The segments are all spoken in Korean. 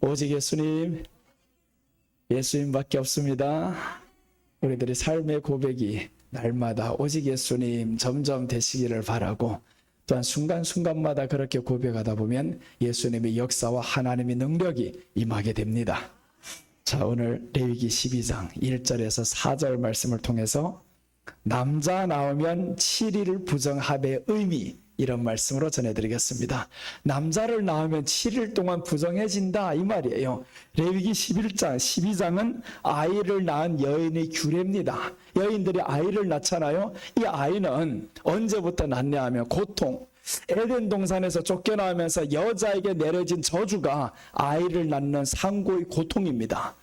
오직 예수님, 예수님밖에 없습니다. 우리들의 삶의 고백이 날마다 오직 예수님 점점 되시기를 바라고, 또한 순간순간마다 그렇게 고백하다 보면 예수님의 역사와 하나님의 능력이 임하게 됩니다. 자, 오늘 레위기 12장 1절에서 4절 말씀을 통해서 남자 나오면 7일 부정합의 의미, 이런 말씀으로 전해드리겠습니다. 남자를 낳으면 7일 동안 부정해진다, 이 말이에요. 레위기 11장, 12장은 아이를 낳은 여인의 규례입니다. 여인들이 아이를 낳잖아요. 이 아이는 언제부터 낳냐 하면 고통, 에덴 동산에서 쫓겨나면서 여자에게 내려진 저주가 아이를 낳는 상고의 고통입니다.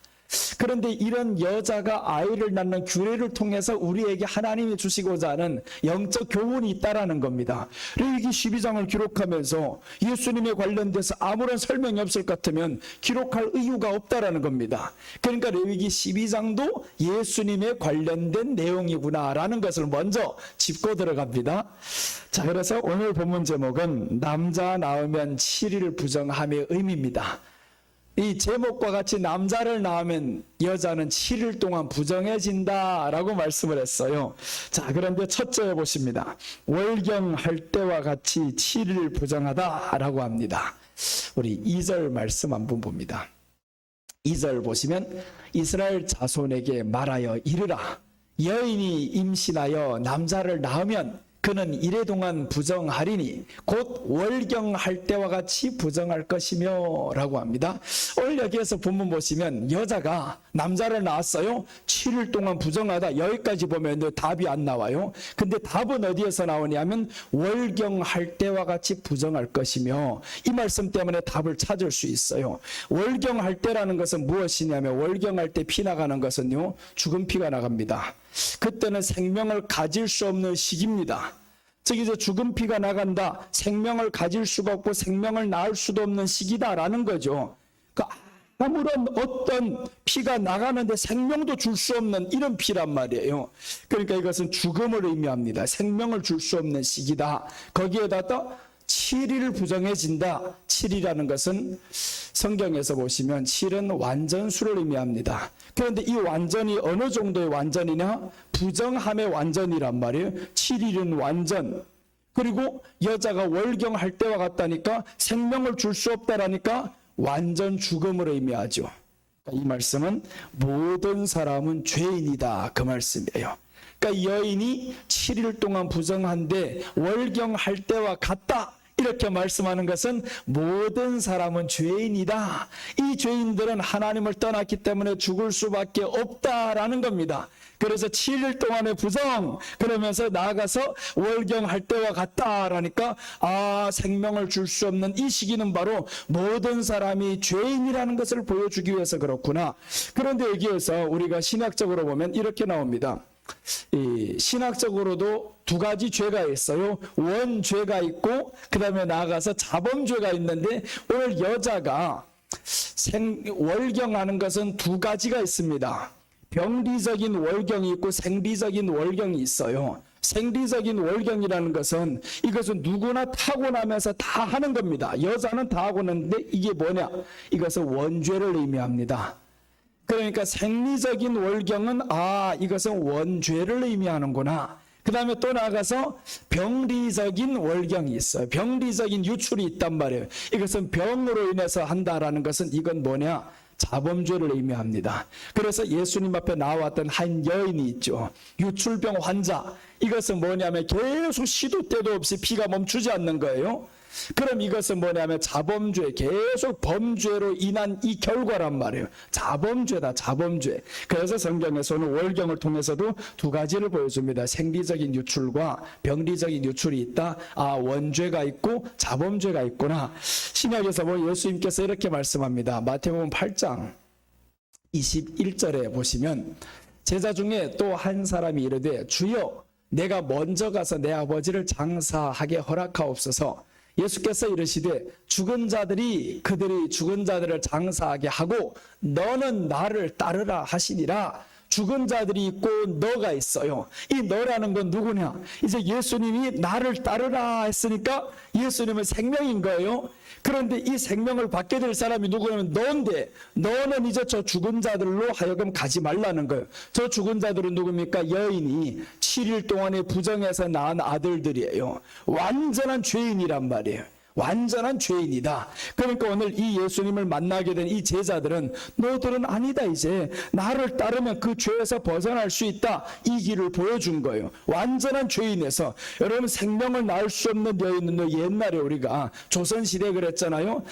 그런데 이런 여자가 아이를 낳는 규례를 통해서 우리에게 하나님이 주시고자 하는 영적 교훈이 있다라는 겁니다. 레위기 12장을 기록하면서 예수님에 관련돼서 아무런 설명이 없을 것 같으면 기록할 이유가 없다라는 겁니다. 그러니까 레위기 12장도 예수님에 관련된 내용이구나라는 것을 먼저 짚고 들어갑니다. 자, 그래서 오늘 본문 제목은 남자 낳으면 7일 부정함의 의미입니다. 이 제목과 같이 남자를 낳으면 여자는 7일 동안 부정해진다라고 말씀을 했어요. 자, 그런데 첫째 보십니다. 월경할 때와 같이 7일 부정하다라고 합니다. 우리 2절 말씀 한번 봅니다. 2절 보시면 이스라엘 자손에게 말하여 이르라. 여인이 임신하여 남자를 낳으면 그는 이래 동안 부정하리니 곧 월경할 때와 같이 부정할 것이며 라고 합니다. 오늘 여기에서 본문 보시면 여자가 남자를 낳았어요. 7일 동안 부정하다, 여기까지 보면 답이 안 나와요. 근데 답은 어디에서 나오냐면 월경할 때와 같이 부정할 것이며, 이 말씀 때문에 답을 찾을 수 있어요. 월경할 때라는 것은 무엇이냐면, 월경할 때 피 나가는 것은요, 죽은 피가 나갑니다. 그때는 생명을 가질 수 없는 시기입니다. 즉 이제 죽은 피가 나간다, 생명을 가질 수가 없고 생명을 낳을 수도 없는 시기다라는 거죠. 아무런 어떤 피가 나가는데 생명도 줄 수 없는 이런 피란 말이에요. 그러니까 이것은 죽음을 의미합니다. 생명을 줄 수 없는 시기다. 거기에다가 7일 부정해진다. 7이라는 것은 성경에서 보시면 7은 완전수를 의미합니다. 그런데 이 완전이 어느 정도의 완전이냐? 부정함의 완전이란 말이에요. 7일은 완전. 그리고 여자가 월경할 때와 같다니까, 생명을 줄 수 없다라니까 완전 죽음을 의미하죠. 이 말씀은 모든 사람은 죄인이다, 그 말씀이에요. 그러니까 여인이 7일 동안 부정한데 월경할 때와 같다, 이렇게 말씀하는 것은 모든 사람은 죄인이다. 이 죄인들은 하나님을 떠났기 때문에 죽을 수밖에 없다라는 겁니다. 그래서 7일 동안의 부정, 그러면서 나아가서 월경할 때와 같다라니까, 생명을 줄 수 없는 이 시기는 바로 모든 사람이 죄인이라는 것을 보여주기 위해서 그렇구나. 그런데 여기에서 우리가 신학적으로 보면 이렇게 나옵니다. 이 신학적으로도 두 가지 죄가 있어요. 원죄가 있고 그 다음에 나아가서 자범죄가 있는데, 오늘 여자가 월경하는 것은 두 가지가 있습니다. 병리적인 월경이 있고 생리적인 월경이 있어요. 생리적인 월경이라는 것은 이것은 누구나 타고나면서 다 하는 겁니다. 여자는 다 하고 있는데 이게 뭐냐? 이것은 원죄를 의미합니다. 그러니까 생리적인 월경은 이것은 원죄를 의미하는구나. 그 다음에 또 나아가서 병리적인 월경이 있어요. 병리적인 유출이 있단 말이에요. 이것은 병으로 인해서 한다라는 것은 이건 뭐냐? 자범죄를 의미합니다. 그래서 예수님 앞에 나왔던 한 여인이 있죠. 유출병 환자. 이것은 뭐냐면 계속 시도 때도 없이 피가 멈추지 않는 거예요. 그럼 이것은 뭐냐면 자범죄, 계속 범죄로 인한 이 결과란 말이에요. 자범죄다, 자범죄. 그래서 성경에서는 월경을 통해서도 두 가지를 보여줍니다. 생리적인 유출과 병리적인 유출이 있다. 원죄가 있고 자범죄가 있구나. 신약에서 보면 예수님께서 이렇게 말씀합니다. 마태복음 8장 21절에 보시면 제자 중에 또 한 사람이 이르되 주여 내가 먼저 가서 내 아버지를 장사하게 허락하옵소서. 예수께서 이르시되 그들이 죽은 자들을 장사하게 하고 너는 나를 따르라 하시니라. 죽은 자들이 있고 너가 있어요. 이 너라는 건 누구냐? 이제 예수님이 나를 따르라 했으니까 예수님은 생명인 거예요. 그런데 이 생명을 받게 될 사람이 누구냐면 너인데, 너는 이제 저 죽은 자들로 하여금 가지 말라는 거예요. 저 죽은 자들은 누굽니까? 여인이 7일 동안에 부정해서 낳은 아들들이에요. 완전한 죄인이란 말이에요. 완전한 죄인이다. 그러니까 오늘 이 예수님을 만나게 된 이 제자들은 너희들은 아니다, 이제 나를 따르면 그 죄에서 벗어날 수 있다, 이 길을 보여준 거예요. 완전한 죄인에서. 여러분, 생명을 낳을 수 없는 여인은 옛날에 우리가 조선시대 그랬잖아요.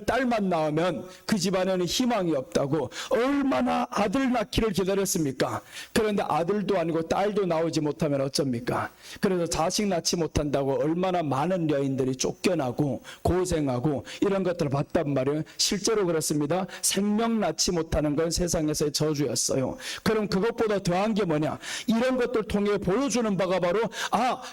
딸만 나오면 그 집안에는 희망이 없다고 얼마나 아들 낳기를 기다렸습니까? 그런데 아들도 아니고 딸도 나오지 못하면 어쩝니까? 그래서 자식 낳지 못한다고 얼마나 많은 여인들이 쫓겨나고 고생하고 이런 것들을 봤단 말이에요. 실제로 그렇습니다. 생명 낳지 못하는 건 세상에서의 저주였어요. 그럼 그것보다 더한 게 뭐냐? 이런 것들 통해 보여주는 바가 바로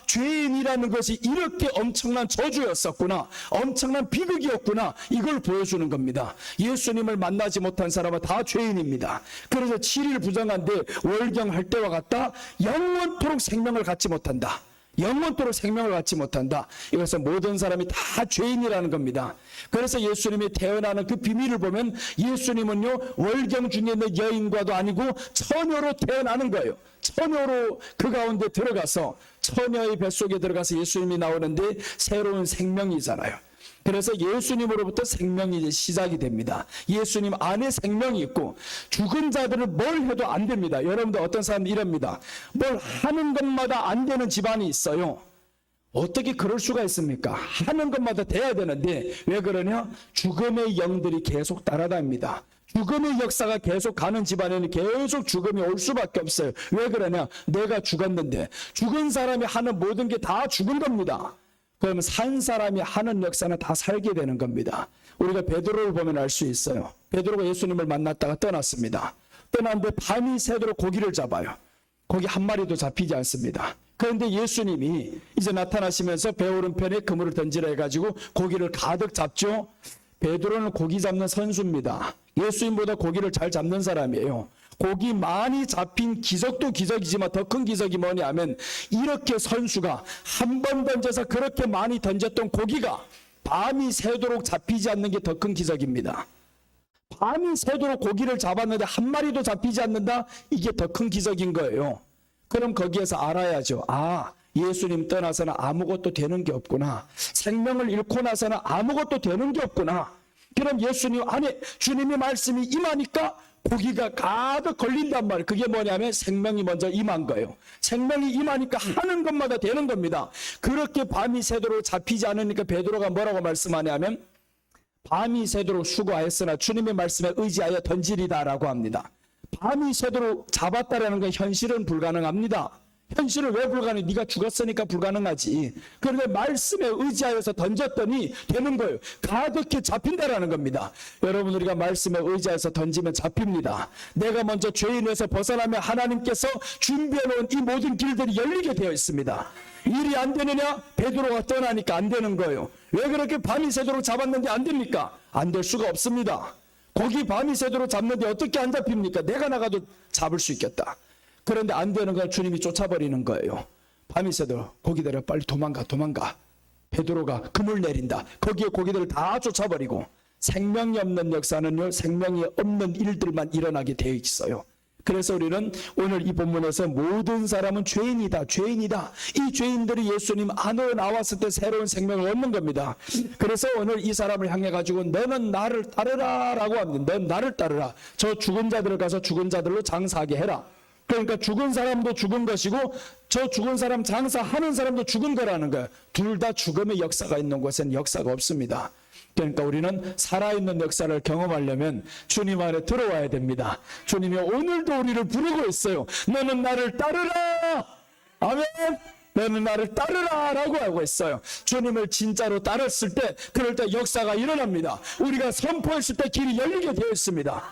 죄인이라는 것이 이렇게 엄청난 저주였었구나, 엄청난 비극이었구나, 이걸 보여주는 겁니다. 예수님을 만나지 못한 사람은 다 죄인입니다. 그래서 7일 부정한데 월경할 때와 같다, 영원토록 생명을 갖지 못한다. 영원토록 생명을 갖지 못한다. 이것은 모든 사람이 다 죄인이라는 겁니다. 그래서 예수님이 태어나는 그 비밀을 보면 예수님은요, 월경 중에 있는 여인과도 아니고 처녀로 태어나는 거예요. 처녀로 그 가운데 들어가서, 처녀의 뱃속에 들어가서 예수님이 나오는데 새로운 생명이잖아요. 그래서 예수님으로부터 생명이 이제 시작이 됩니다. 예수님 안에 생명이 있고, 죽은 자들은 뭘 해도 안 됩니다. 여러분들 어떤 사람들 이럽니다. 뭘 하는 것마다 안 되는 집안이 있어요. 어떻게 그럴 수가 있습니까? 하는 것마다 돼야 되는데 왜 그러냐? 죽음의 영들이 계속 따라다닙니다. 죽음의 역사가 계속 가는 집안에는 계속 죽음이 올 수밖에 없어요. 왜 그러냐? 내가 죽었는데 죽은 사람이 하는 모든 게 다 죽은 겁니다. 그러면 산 사람이 하는 역사는 다 살게 되는 겁니다. 우리가 베드로를 보면 알 수 있어요. 베드로가 예수님을 만났다가 떠났습니다. 떠났는데 밤이 새도록 고기를 잡아요. 고기 한 마리도 잡히지 않습니다. 그런데 예수님이 이제 나타나시면서 배 오른편에 그물을 던지라 해가지고 고기를 가득 잡죠. 베드로는 고기 잡는 선수입니다. 예수님보다 고기를 잘 잡는 사람이에요. 고기 많이 잡힌 기적도 기적이지만 더 큰 기적이 뭐냐면, 이렇게 선수가 한 번 던져서 그렇게 많이 던졌던 고기가 밤이 새도록 잡히지 않는 게 더 큰 기적입니다. 밤이 새도록 고기를 잡았는데 한 마리도 잡히지 않는다? 이게 더 큰 기적인 거예요. 그럼 거기에서 알아야죠. 예수님 떠나서는 아무것도 되는 게 없구나. 생명을 잃고 나서는 아무것도 되는 게 없구나. 그럼 예수님 안에 주님의 말씀이 임하니까 고기가 가득 걸린단 말이에요. 그게 뭐냐면 생명이 먼저 임한 거예요. 생명이 임하니까 하는 것마다 되는 겁니다. 그렇게 밤이 새도록 잡히지 않으니까 베드로가 뭐라고 말씀하냐면, 밤이 새도록 수고하였으나 주님의 말씀에 의지하여 던지리다라고 합니다. 밤이 새도록 잡았다라는 건 현실은 불가능합니다. 현실은 왜 불가능해? 네가 죽었으니까 불가능하지. 그런데 말씀에 의지하여서 던졌더니 되는 거예요. 가득히 잡힌다라는 겁니다. 여러분, 우리가 말씀에 의지하여서 던지면 잡힙니다. 내가 먼저 죄인에서 벗어나면 하나님께서 준비해놓은 이 모든 길들이 열리게 되어 있습니다. 일이 안 되느냐? 베드로가 떠나니까 안 되는 거예요. 왜 그렇게 밤이 새도록 잡았는데 안 됩니까? 안 될 수가 없습니다. 고기 밤이 새도록 잡는데 어떻게 안 잡힙니까? 내가 나가도 잡을 수 있겠다. 그런데 안 되는 걸 주님이 쫓아버리는 거예요. 밤이 새도록 고기들아 빨리 도망가. 베드로가 그물 내린다. 거기에 고기들을 다 쫓아버리고, 생명이 없는 역사는요, 생명이 없는 일들만 일어나게 되어 있어요. 그래서 우리는 오늘 이 본문에서 모든 사람은 죄인이다. 이 죄인들이 예수님 안으로 나왔을 때 새로운 생명을 얻는 겁니다. 그래서 오늘 이 사람을 향해 가지고 너는 나를 따르라 라고 합니다. 넌 나를 따르라. 저 죽은 자들을 가서 죽은 자들로 장사하게 해라. 그러니까 죽은 사람도 죽은 것이고 저 죽은 사람 장사하는 사람도 죽은 거라는 거예요. 둘 다 죽음의 역사가 있는 곳엔 역사가 없습니다. 그러니까 우리는 살아있는 역사를 경험하려면 주님 안에 들어와야 됩니다. 주님이 오늘도 우리를 부르고 있어요. 너는 나를 따르라. 아멘. 너는 나를 따르라 라고 하고 있어요. 주님을 진짜로 따랐을 때, 그럴 때 역사가 일어납니다. 우리가 선포했을 때 길이 열리게 되어 있습니다.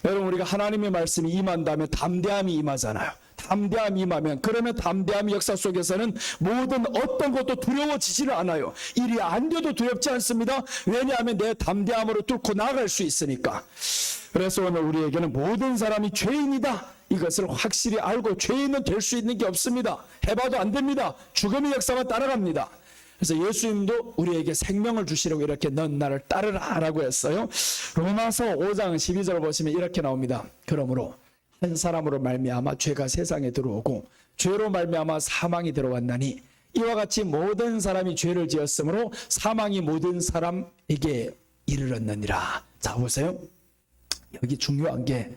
여러분, 우리가 하나님의 말씀이 임한다면 담대함이 임하잖아요. 담대함이 임하면, 그러면 담대함 역사 속에서는 모든 어떤 것도 두려워지지는 않아요. 일이 안 돼도 두렵지 않습니다. 왜냐하면 내 담대함으로 뚫고 나아갈 수 있으니까. 그래서 오늘 우리에게는 모든 사람이 죄인이다, 이것을 확실히 알고 죄인은 될 수 있는 게 없습니다. 해봐도 안 됩니다. 죽음의 역사만 따라갑니다. 그래서 예수님도 우리에게 생명을 주시려고 이렇게 넌 나를 따르라 라고 했어요. 로마서 5장 12절 보시면 이렇게 나옵니다. 그러므로 한 사람으로 말미암아 죄가 세상에 들어오고 죄로 말미암아 사망이 들어왔나니 이와 같이 모든 사람이 죄를 지었으므로 사망이 모든 사람에게 이르렀느니라. 자, 보세요. 여기 중요한 게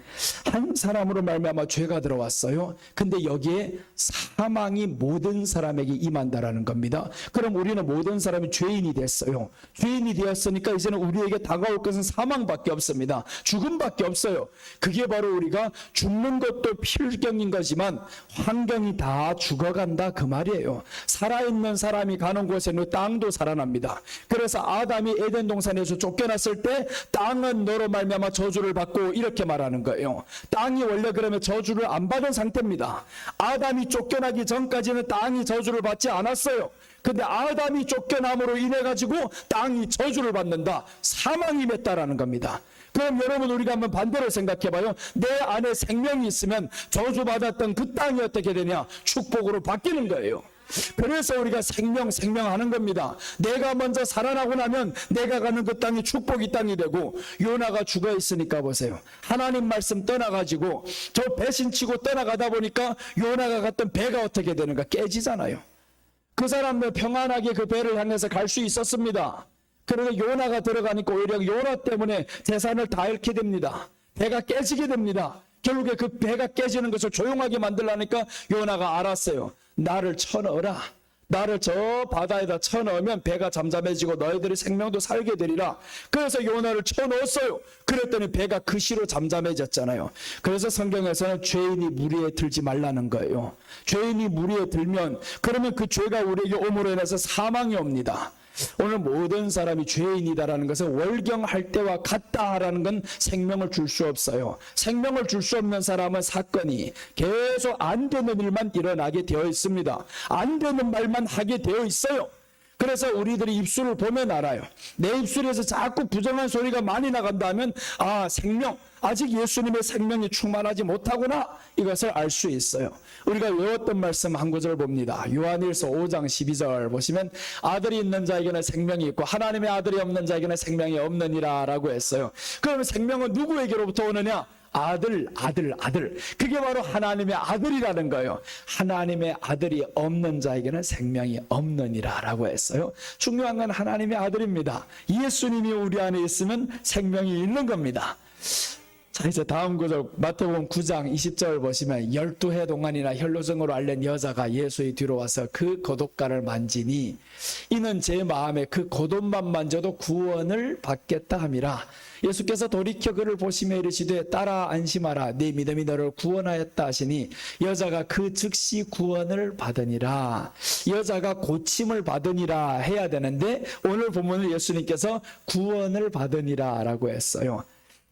한 사람으로 말미암아 죄가 들어왔어요. 근데 여기에 사망이 모든 사람에게 임한다라는 겁니다. 그럼 우리는 모든 사람이 죄인이 됐어요. 죄인이 되었으니까 이제는 우리에게 다가올 것은 사망밖에 없습니다. 죽음밖에 없어요. 그게 바로 우리가 죽는 것도 필경인 거지만 환경이 다 죽어간다 그 말이에요. 살아있는 사람이 가는 곳에는 땅도 살아납니다. 그래서 아담이 에덴 동산에서 쫓겨났을 때 땅은 너로 말미암아 저주를 받고 이렇게 말하는 거예요. 땅이 원래 그러면 저주를 안 받은 상태입니다. 아담이 쫓겨나기 전까지는 땅이 저주를 받지 않았어요. 근데 아담이 쫓겨남으로 인해 가지고 땅이 저주를 받는다. 사망이 맺다라는 겁니다. 그럼 여러분 우리가 한번 반대로 생각해 봐요. 내 안에 생명이 있으면 저주받았던 그 땅이 어떻게 되냐? 축복으로 바뀌는 거예요. 그래서 우리가 생명하는 겁니다. 내가 먼저 살아나고 나면 내가 가는 그 땅이 축복의 땅이 되고, 요나가 죽어 있으니까 보세요. 하나님 말씀 떠나가지고 저 배신치고 떠나가다 보니까 요나가 갔던 배가 어떻게 되는가? 깨지잖아요. 그 사람들 평안하게 그 배를 향해서 갈 수 있었습니다. 그런데 요나가 들어가니까 오히려 요나 때문에 재산을 다 잃게 됩니다. 배가 깨지게 됩니다. 결국에 그 배가 깨지는 것을 조용하게 만들라니까 요나가 알았어요. 나를 쳐넣어라. 나를 저 바다에다 쳐넣으면 배가 잠잠해지고 너희들의 생명도 살게 되리라. 그래서 요나를 쳐넣었어요. 그랬더니 배가 그 시로 잠잠해졌잖아요. 그래서 성경에서는 죄인이 무리에 들지 말라는 거예요. 죄인이 무리에 들면 그러면 그 죄가 우리에게 옴으로 인해서 사망이 옵니다. 오늘 모든 사람이 죄인이다라는 것은 월경할 때와 같다라는 건 생명을 줄 수 없어요. 생명을 줄 수 없는 사람은 사건이 계속 안 되는 일만 일어나게 되어 있습니다. 안 되는 말만 하게 되어 있어요. 그래서 우리들이 입술을 보면 알아요. 내 입술에서 자꾸 부정한 소리가 많이 나간다면 생명, 아직 예수님의 생명이 충만하지 못하구나, 이것을 알 수 있어요. 우리가 외웠던 말씀 한 구절 봅니다. 요한일서 5장 12절 보시면 아들이 있는 자에게는 생명이 있고 하나님의 아들이 없는 자에게는 생명이 없느니라 라고 했어요. 그러면 생명은 누구에게로부터 오느냐? 아들. 그게 바로 하나님의 아들이라는 거예요. 하나님의 아들이 없는 자에게는 생명이 없느니라 라고 했어요. 중요한 건 하나님의 아들입니다. 예수님이 우리 안에 있으면 생명이 있는 겁니다. 자, 이제 다음 구절 마태복음 9장 20절 보시면 12해 동안이나 혈루증으로 앓는 여자가 예수의 뒤로 와서 그 겉옷가를 만지니 이는 제 마음에 그 겉옷만 만져도 구원을 받겠다 함이라. 예수께서 돌이켜 그를 보시며 이르시되 딸아 안심하라 네 믿음이 너를 구원하였다 하시니 여자가 그 즉시 구원을 받으니라. 여자가 고침을 받으니라 해야 되는데 오늘 본문을 예수님께서 구원을 받으니라 라고 했어요.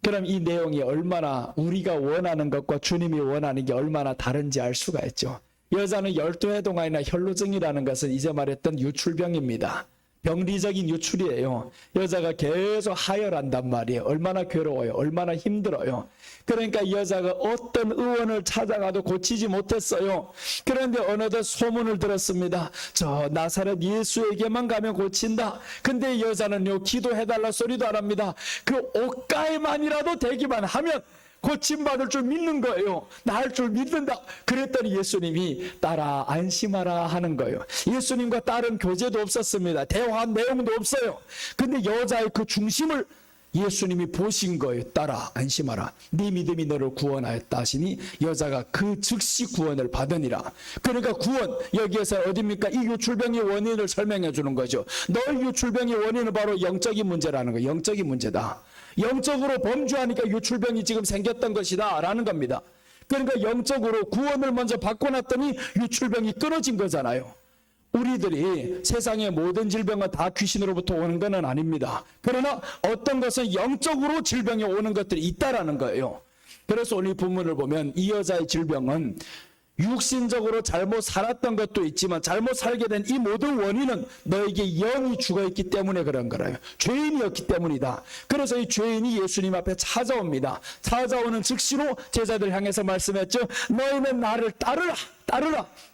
그럼 이 내용이 얼마나 우리가 원하는 것과 주님이 원하는 게 얼마나 다른지 알 수가 있죠. 여자는 12해 동안이나 혈루증이라는 것은 이제 말했던 유출병입니다. 병리적인 유출이에요. 여자가 계속 하혈한단 말이에요. 얼마나 괴로워요. 얼마나 힘들어요. 그러니까 여자가 어떤 의원을 찾아가도 고치지 못했어요. 그런데 어느덧 소문을 들었습니다. 저 나사렛 예수에게만 가면 고친다. 근데 여자는요, 기도해달라 소리도 안 합니다. 그 옷가에만이라도 되기만 하면 고침받을 줄 믿는 거예요. 나을 줄 믿는다. 그랬더니 예수님이 딸아 안심하라 하는 거예요. 예수님과 딸은 교제도 없었습니다. 대화한 내용도 없어요. 근데 여자의 그 중심을 예수님이 보신 거예요. 딸아 안심하라 네 믿음이 너를 구원하였다 하시니 여자가 그 즉시 구원을 받으니라. 그러니까 구원, 여기에서 어디입니까? 이 유출병의 원인을 설명해 주는 거죠. 너의 유출병의 원인은 바로 영적인 문제라는 거예요. 영적인 문제다. 영적으로 범죄하니까 유출병이 지금 생겼던 것이다 라는 겁니다. 그러니까 영적으로 구원을 먼저 받고 났더니 유출병이 끊어진 거잖아요. 우리들이 세상의 모든 질병은 다 귀신으로부터 오는 것은 아닙니다. 그러나 어떤 것은 영적으로 질병이 오는 것들이 있다라는 거예요. 그래서 오늘 본문을 보면 이 여자의 질병은 육신적으로 잘못 살았던 것도 있지만 잘못 살게 된 이 모든 원인은 너에게 영이 죽어있기 때문에 그런 거라요. 죄인이었기 때문이다. 그래서 이 죄인이 예수님 앞에 찾아옵니다. 찾아오는 즉시로 제자들 향해서 말씀했죠. 너희는 나를 따르라.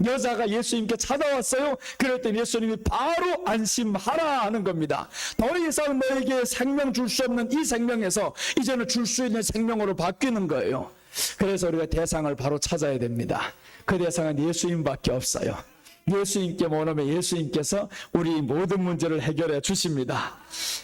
여자가 예수님께 찾아왔어요. 그럴 때 예수님이 바로 안심하라 하는 겁니다. 더 이상 너에게 생명 줄 수 없는 이 생명에서 이제는 줄 수 있는 생명으로 바뀌는 거예요. 그래서 우리가 대상을 바로 찾아야 됩니다. 그 대상은 예수님밖에 없어요. 예수님께 모으면 예수님께서 우리 모든 문제를 해결해 주십니다.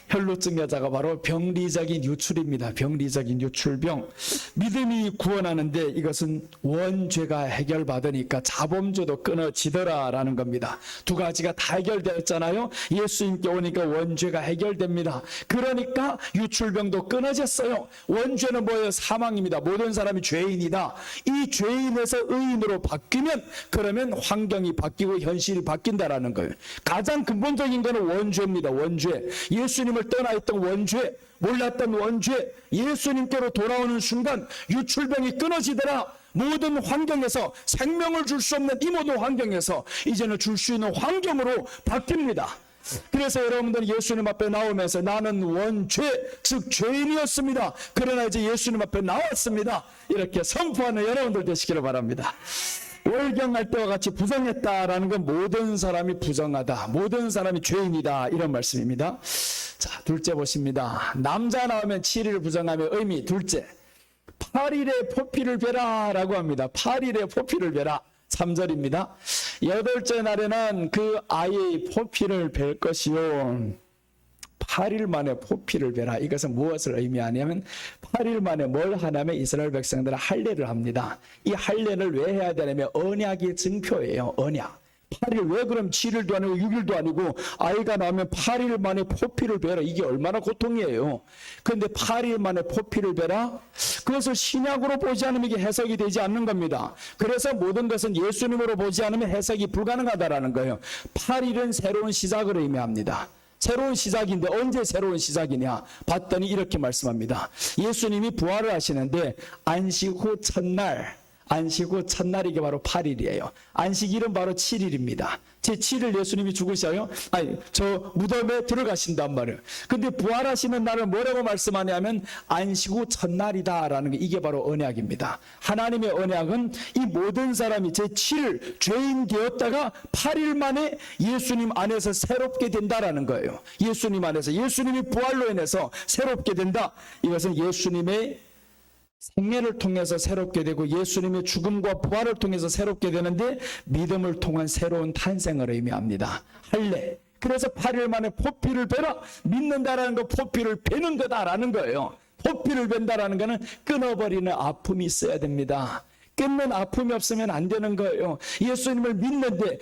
혈루증 여자가 바로 병리적인 유출입니다. 병리적인 유출병. 믿음이 구원하는데 이것은 원죄가 해결받으니까 자범죄도 끊어지더라라는 겁니다. 두 가지가 다 해결되었잖아요. 예수님께 오니까 원죄가 해결됩니다. 그러니까 유출병도 끊어졌어요. 원죄는 뭐예요? 사망입니다. 모든 사람이 죄인이다. 이 죄인에서 의인으로 바뀌면 그러면 환경이 바뀌고 현실이 바뀐다라는 거예요. 가장 근본적인 것은 원죄입니다. 원죄. 예수님을 떠나 있던 원죄, 몰랐던 원죄, 예수님께로 돌아오는 순간 유출병이 끊어지더라. 모든 환경에서 생명을 줄 수 없는 이 모든 환경에서 이제는 줄 수 있는 환경으로 바뀝니다. 그래서 여러분들은 예수님 앞에 나오면서 나는 원죄, 즉 죄인이었습니다. 그러나 이제 예수님 앞에 나왔습니다. 이렇게 선포하는 여러분들 되시기를 바랍니다. 월경할 때와 같이 부정했다라는 건 모든 사람이 부정하다, 모든 사람이 죄인이다, 이런 말씀입니다. 자, 둘째 보십니다. 남자 나오면 7일 부정하며 의미. 둘째, 8일의 포피를 베라 라고 합니다. 8일의 포피를 베라. 3절입니다. 여덟째 날에는 그 아이의 포피를 벨 것이요. 8일 만에 포피를 베라. 이것은 무엇을 의미하냐면 8일 만에 뭘 하냐면 이스라엘 백성들은 할례를 합니다. 이 할례를 왜 해야 되냐면 언약의 증표예요. 언약. 8일, 왜 그럼 7일도 아니고 6일도 아니고 아이가 나오면 8일 만에 포피를 베라. 이게 얼마나 고통이에요. 그런데 8일 만에 포피를 베라? 그것을 신약으로 보지 않으면 이게 해석이 되지 않는 겁니다. 그래서 모든 것은 예수님으로 보지 않으면 해석이 불가능하다라는 거예요. 8일은 새로운 시작을 의미합니다. 새로운 시작인데 언제 새로운 시작이냐 봤더니 이렇게 말씀합니다. 예수님이 부활을 하시는데 안식 후 첫날, 안식 후 첫날이 바로 8일이에요. 안식일은 바로 7일입니다. 제7일 예수님이 죽으셔요. 아니, 저 무덤에 들어가신단 말이에요. 근데 부활하시는 날을 뭐라고 말씀하냐면 안식 후 첫날이다라는 게 이게 바로 언약입니다. 하나님의 언약은 이 모든 사람이 제7일 죄인 되었다가 8일 만에 예수님 안에서 새롭게 된다라는 거예요. 예수님 안에서, 예수님이 부활로 인해서 새롭게 된다. 이것은 예수님의 생애를 통해서 새롭게 되고 예수님의 죽음과 부활을 통해서 새롭게 되는데 믿음을 통한 새로운 탄생을 의미합니다. 할례. 그래서 8일 만에 포피를 베라. 믿는다라는 거 포피를 베는 거다라는 거예요. 포피를 벤다라는 거는 끊어버리는 아픔이 있어야 됩니다. 끊는 아픔이 없으면 안 되는 거예요. 예수님을 믿는데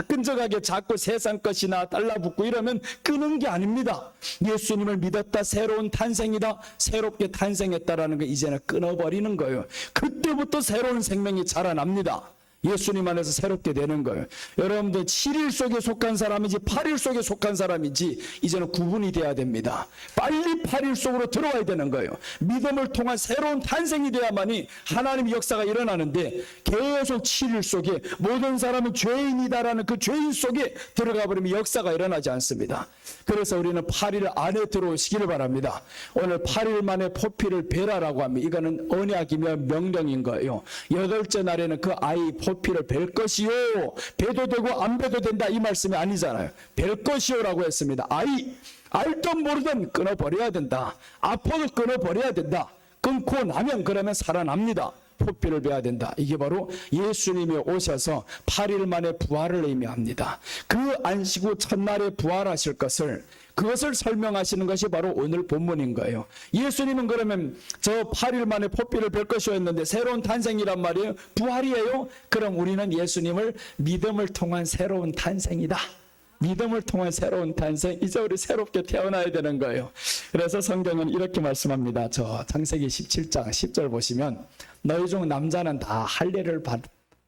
끈적하게 자꾸 세상 것이나 달라붙고 이러면 끊은 게 아닙니다. 예수님을 믿었다, 새로운 탄생이다, 새롭게 탄생했다라는 거 이제는 끊어버리는 거예요. 그때부터 새로운 생명이 자라납니다. 예수님 안에서 새롭게 되는 거예요. 여러분들 7일 속에 속한 사람인지 8일 속에 속한 사람인지 이제는 구분이 돼야 됩니다. 빨리 8일 속으로 들어와야 되는 거예요. 믿음을 통한 새로운 탄생이 돼야만이 하나님의 역사가 일어나는데 계속 7일 속에 모든 사람은 죄인이다라는 그 죄인 속에 들어가 버리면 역사가 일어나지 않습니다. 그래서 우리는 8일 안에 들어오시기를 바랍니다. 오늘 8일 만에 포피를 베라라고 하면 이거는 언약이며 명령인 거예요. 여덟째 날에는 그 아이 포피를 벨 것이요. 배도 되고 안 배도 된다 이 말씀이 아니잖아요. 벨 것이요라고 했습니다. 아이 알던 모르던 끊어버려야 된다. 아파도 끊어버려야 된다. 끊고 나면 그러면 살아납니다. 포피를 베야 된다. 이게 바로 예수님이 오셔서 8일 만에 부활을 의미합니다. 그 안식 후 첫날에 부활하실 것을, 그것을 설명하시는 것이 바로 오늘 본문인 거예요. 예수님은 그러면 저 8일 만에 포피를 뵐 것이었는데 새로운 탄생이란 말이에요. 부활이에요. 그럼 우리는 예수님을 믿음을 통한 새로운 탄생이다. 믿음을 통한 새로운 탄생, 이제 우리 새롭게 태어나야 되는 거예요. 그래서 성경은 이렇게 말씀합니다. 저 창세기 17장 10절 보시면 너희 중 남자는 다 할례를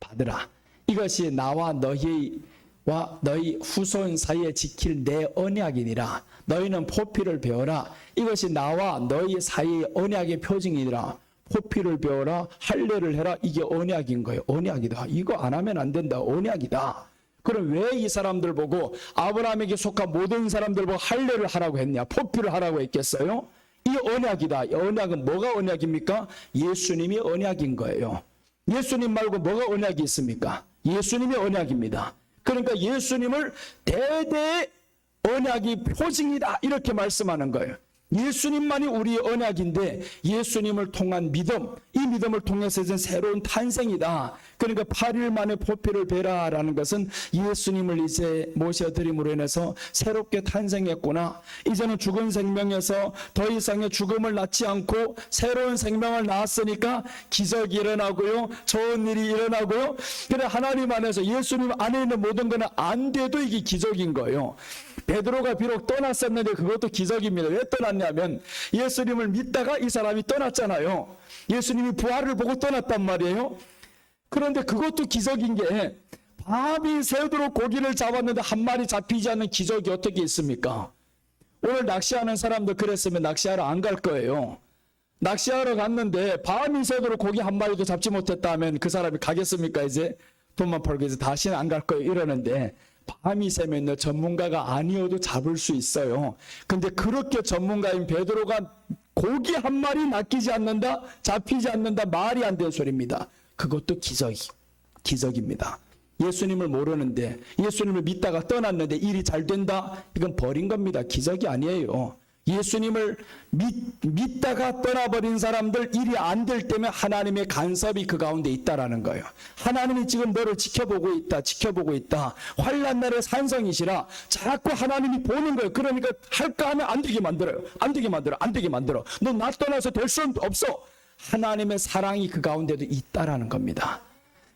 받으라. 이것이 나와 너희와 너희 후손 사이에 지킬 내 언약이니라. 너희는 포피를 베어라. 이것이 나와 너희 사이의 언약의 표징이니라. 포피를 베어라, 할례를 해라. 이게 언약인 거예요. 언약이다. 이거 안 하면 안 된다. 언약이다. 그럼 왜 이 사람들 보고, 아브라함에게 속한 모든 사람들 보고 할례를 하라고 했냐, 포피를 하라고 했겠어요? 이 언약이다. 이 언약은 뭐가 언약입니까? 예수님이 언약인 거예요. 예수님 말고 뭐가 언약이 있습니까? 예수님이 언약입니다. 그러니까 예수님을 대대 언약이 표징이다 이렇게 말씀하는 거예요. 예수님만이 우리의 언약인데 예수님을 통한 믿음, 이 믿음을 통해서 이제 새로운 탄생이다. 그러니까 8일 만에 포피를 베라라는 것은 예수님을 이제 모셔드림으로 인해서 새롭게 탄생했구나. 이제는 죽은 생명에서 더 이상의 죽음을 낳지 않고 새로운 생명을 낳았으니까 기적이 일어나고요, 좋은 일이 일어나고요. 그래 하나님 안에서 예수님 안에 있는 모든 것은 안 돼도 이게 기적인 거예요. 베드로가 비록 떠났었는데 그것도 기적입니다. 왜 떠났냐면 예수님을 믿다가 이 사람이 떠났잖아요. 예수님이 부활을 보고 떠났단 말이에요. 그런데 그것도 기적인 게, 밤이 새도록 고기를 잡았는데 한 마리 잡히지 않는 기적이 어떻게 있습니까? 오늘 낚시하는 사람들 그랬으면 낚시하러 안 갈 거예요. 낚시하러 갔는데 밤이 새도록 고기 한 마리도 잡지 못했다 하면 그 사람이 가겠습니까? 이제 돈만 벌고 이제 다시는 안 갈 거예요 이러는데, 밤이 새면 전문가가 아니어도 잡을 수 있어요. 근데 그렇게 전문가인 베드로가 고기 한 마리 낚이지 않는다, 잡히지 않는다, 말이 안 되는 소리입니다. 그것도 기적입니다. 예수님을 모르는데, 예수님을 믿다가 떠났는데 일이 잘 된다? 이건 버린 겁니다. 기적이 아니에요. 예수님을 믿다가 떠나버린 사람들 일이 안 될 때면 하나님의 간섭이 그 가운데 있다라는 거예요. 하나님이 지금 너를 지켜보고 있다. 환난 날의 산성이시라 자꾸 하나님이 보는 거예요. 그러니까 할까 하면 안 되게 만들어요. 안 되게 만들어. 너 나 떠나서 될 수 없어. 하나님의 사랑이 그 가운데도 있다라는 겁니다.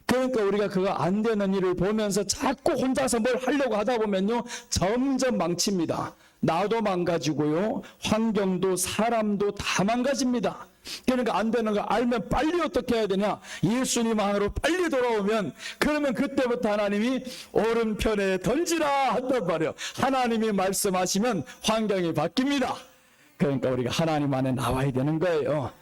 그러니까 우리가 그거 안 되는 일을 보면서 자꾸 혼자서 뭘 하려고 하다 보면요, 점점 망칩니다. 나도 망가지고요, 환경도 사람도 다 망가집니다. 그러니까 안 되는 거 알면 빨리 어떻게 해야 되냐? 예수님 안으로 빨리 돌아오면, 그러면 그때부터 하나님이 오른편에 던지라 한단 말이에요. 하나님이 말씀하시면 환경이 바뀝니다. 그러니까 우리가 하나님 안에 나와야 되는 거예요.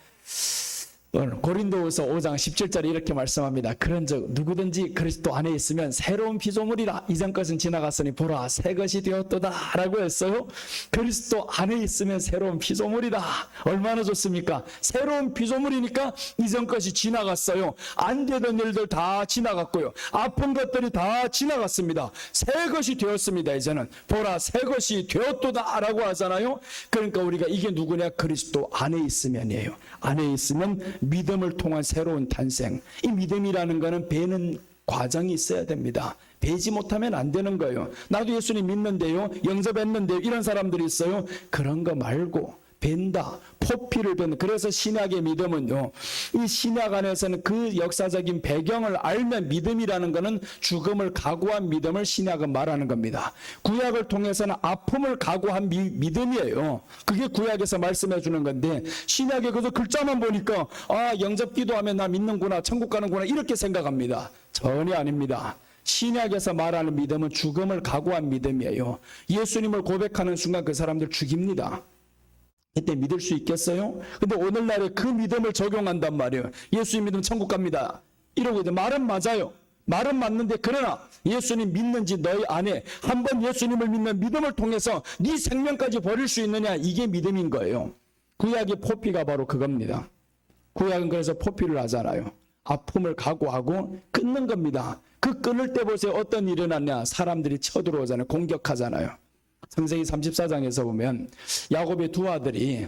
오늘 고린도후서 5장 17절에 이렇게 말씀합니다. 그런즉 누구든지 그리스도 안에 있으면 새로운 피조물이라, 이전 것은 지나갔으니 보라 새 것이 되었도다 라고 했어요. 그리스도 안에 있으면 새로운 피조물이다. 얼마나 좋습니까? 새로운 피조물이니까 이전 것이 지나갔어요. 안 되던 일들 다 지나갔고요, 아픈 것들이 다 지나갔습니다. 새 것이 되었습니다. 이제는 보라 새 것이 되었도다 라고 하잖아요. 그러니까 우리가 이게 누구냐? 그리스도 안에 있으면이에요. 안에 있으면 믿음을 통한 새로운 탄생. 이 믿음이라는 거는 배는 과정이 있어야 됩니다. 배지 못하면 안 되는 거예요. 나도 예수님 믿는데요, 영접했는데요, 이런 사람들이 있어요. 그런 거 말고 벤다, 포피를 벤다. 그래서 신약의 믿음은요, 이 신약 안에서는 그 역사적인 배경을 알면 믿음이라는 것은 죽음을 각오한 믿음을 신약은 말하는 겁니다. 구약을 통해서는 아픔을 각오한 믿음이에요. 그게 구약에서 말씀해 주는 건데, 신약에 그저 글자만 보니까 영접 기도하면 나 믿는구나, 천국 가는구나 이렇게 생각합니다. 전혀 아닙니다. 신약에서 말하는 믿음은 죽음을 각오한 믿음이에요. 예수님을 고백하는 순간 그 사람들 죽입니다. 그때 믿을 수 있겠어요? 근데 오늘날에 그 믿음을 적용한단 말이에요. 예수님 믿으면 천국 갑니다 이러고 이제 말은 맞아요. 말은 맞는데, 그러나 예수님 믿는지 너희 안에 한번 예수님을 믿는 믿음을 통해서 네 생명까지 버릴 수 있느냐? 이게 믿음인 거예요. 구약의 포피가 바로 그겁니다. 구약은 그래서 포피를 하잖아요. 아픔을 각오하고 끊는 겁니다. 그 끊을 때 보세요. 어떤 일이 일어났냐? 사람들이 쳐들어오잖아요. 공격하잖아요. 창세기 34장에서 보면 야곱의 두 아들이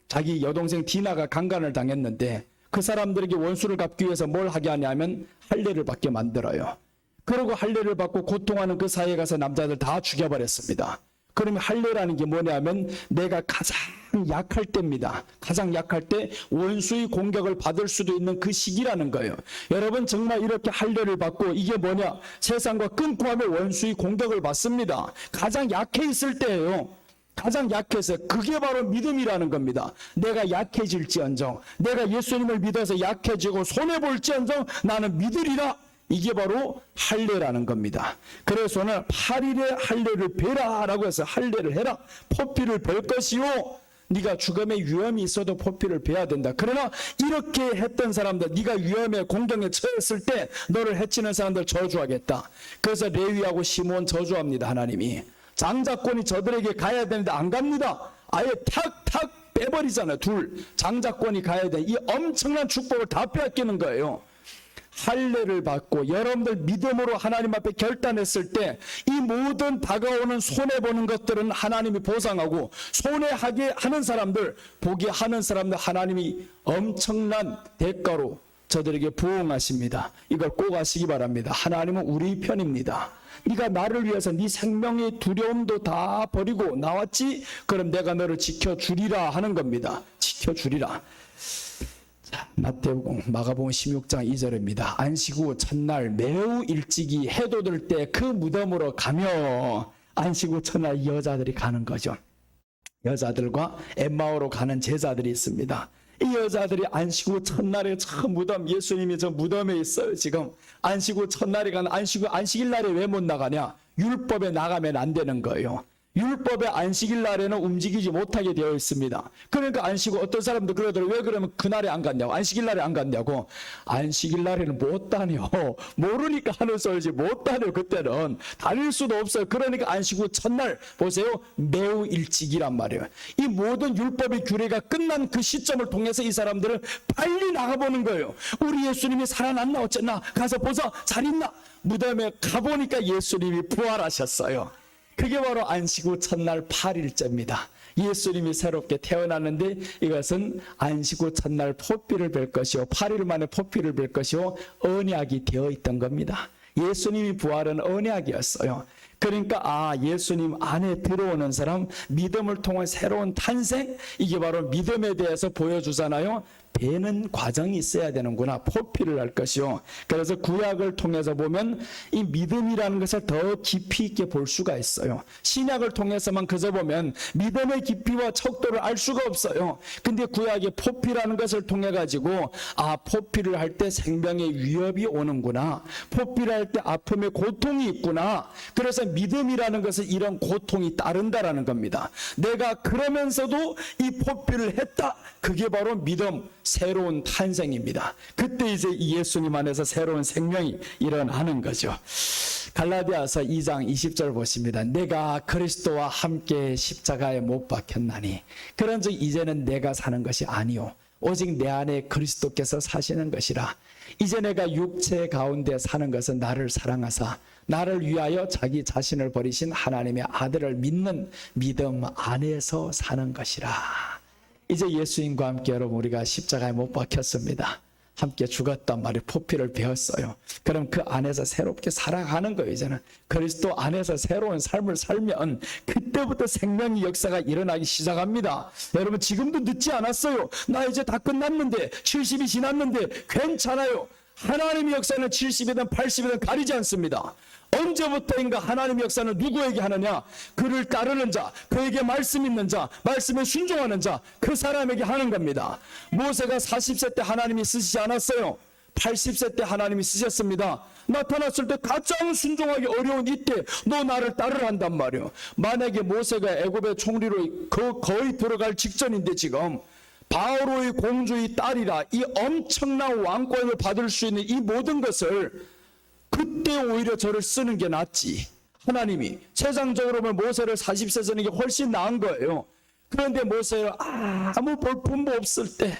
자기 여동생 디나가 강간을 당했는데, 그 사람들에게 원수를 갚기 위해서 뭘 하게 하냐면 할례를 받게 만들어요. 그리고 할례를 받고 고통하는 그 사이에 가서 남자들 다 죽여버렸습니다. 그러면 할례라는 게 뭐냐면 내가 가장 약할 때입니다. 가장 약할 때 원수의 공격을 받을 수도 있는 그 시기라는 거예요. 여러분 정말 이렇게 할례를 받고, 이게 뭐냐? 세상과 끊고 하면 원수의 공격을 받습니다. 가장 약해 있을 때예요. 가장 약해서. 그게 바로 믿음이라는 겁니다. 내가 약해질지언정, 내가 예수님을 믿어서 약해지고 손해볼지언정 나는 믿으리라. 이게 바로 할례라는 겁니다. 그래서 오늘 8일에 할례를 베라 라고 해서 할례를 해라. 포피를 벨 것이요, 네가 죽음의 위험이 있어도 포피를 베어야 된다. 그러나 이렇게 했던 사람들, 네가 위험에 공경에 처했을 때 너를 해치는 사람들 저주하겠다. 그래서 레위하고 시므온 저주합니다. 하나님이 장자권이 저들에게 가야 되는데 안 갑니다. 아예 탁탁 빼버리잖아요. 장자권이 가야 돼. 이 엄청난 축복을 다 빼앗기는 거예요. 할례를 받고 여러분들 믿음으로 하나님 앞에 결단했을 때 이 모든 다가오는 손해보는 것들은 하나님이 보상하고, 손해하게 하는 사람들, 보게 하는 사람들 하나님이 엄청난 대가로 저들에게 부응하십니다. 이걸 꼭 아시기 바랍니다. 하나님은 우리 편입니다. 네가 나를 위해서 네 생명의 두려움도 다 버리고 나왔지? 그럼 내가 너를 지켜주리라 하는 겁니다. 지켜주리라. 마태복음, 마가복음 16장 2절입니다. 안식 후 첫날 매우 일찍이 해도 들 때 그 무덤으로 가며, 안식 후 첫날 여자들이 가는 거죠. 여자들과 엠마오로 가는 제자들이 있습니다. 이 여자들이 안식 후 첫날에 저 무덤, 예수님이 저 무덤에 있어요. 지금 안식 후 첫날에 가는, 안식일 날에 왜 못 나가냐? 율법에 나가면 안 되는 거예요. 율법의 안식일 날에는 움직이지 못하게 되어 있습니다. 그러니까 안식 후 어떤 사람도 그러더라고요. 왜 그러면 그날에 안 갔냐고, 안식일 날에 안 갔냐고. 안식일 날에는 못 다녀. 모르니까 하는 소리지 못 다녀. 그때는 다닐 수도 없어요. 그러니까 안식 후 첫날 보세요. 매우 일찍이란 말이에요. 이 모든 율법의 규례가 끝난 그 시점을 통해서 이 사람들은 빨리 나가보는 거예요. 우리 예수님이 살아났나 어쨌나, 가서 보자, 잘 있나. 무덤에 가보니까 예수님이 부활하셨어요. 그게 바로 안식 후 첫날 8일째입니다. 예수님이 새롭게 태어났는데 이것은 안식 후 첫날 포피를 뵐 것이요, 8일 만에 포피를 뵐 것이요, 언약이 되어 있던 겁니다. 예수님이 부활은 언약이었어요. 그러니까 예수님 안에 들어오는 사람, 믿음을 통한 새로운 탄생, 이게 바로 믿음에 대해서 보여주잖아요. 배는 과정이 있어야 되는구나. 포피를 할 것이요. 그래서 구약을 통해서 보면 이 믿음이라는 것을 더 깊이 있게 볼 수가 있어요. 신약을 통해서만 그저 보면 믿음의 깊이와 척도를 알 수가 없어요. 근데 구약의 포피라는 것을 통해 가지고 포피를 할 때 생명의 위협이 오는구나. 포피를 할 때 아픔의 고통이 있구나. 그래서 믿음이라는 것은 이런 고통이 따른다라는 겁니다. 내가 그러면서도 이 포피를 했다. 그게 바로 믿음, 새로운 탄생입니다. 그때 이제 예수님 안에서 새로운 생명이 일어나는 거죠. 갈라디아서 2장 20절 보십니다. 내가 그리스도와 함께 십자가에 못 박혔나니 그런즉 이제는 내가 사는 것이 아니요 오직 내 안에 그리스도께서 사시는 것이라. 이제 내가 육체 가운데 사는 것은 나를 사랑하사 나를 위하여 자기 자신을 버리신 하나님의 아들을 믿는 믿음 안에서 사는 것이라. 이제 예수님과 함께 여러분 우리가 십자가에 못 박혔습니다. 함께 죽었단 말이에요. 포피를 베었어요. 그럼 그 안에서 새롭게 살아가는 거예요. 이제는 그리스도 안에서 새로운 삶을 살면 그때부터 생명의 역사가 일어나기 시작합니다. 여러분 지금도 늦지 않았어요. 나 이제 다 끝났는데 70이 지났는데 괜찮아요. 하나님의 역사는 70이든 80이든 가리지 않습니다. 언제부터인가 하나님의 역사는 누구에게 하느냐? 그를 따르는 자, 그에게 말씀 있는 자, 말씀에 순종하는 자, 그 사람에게 하는 겁니다. 모세가 40세 때 하나님이 쓰시지 않았어요. 80세 때 하나님이 쓰셨습니다. 나타났을 때 가장 순종하기 어려운 이때 너 나를 따르란단 말이에요. 만약에 모세가 애굽의 총리로 거의 들어갈 직전인데 지금 바로의 공주의 딸이라 이 엄청난 왕권을 받을 수 있는 이 모든 것을 그때 오히려 저를 쓰는 게 낫지. 하나님이 세상적으로 보면 모세를 40세 쓰는 게 훨씬 나은 거예요. 그런데 모세를 아무 볼품도 없을 때,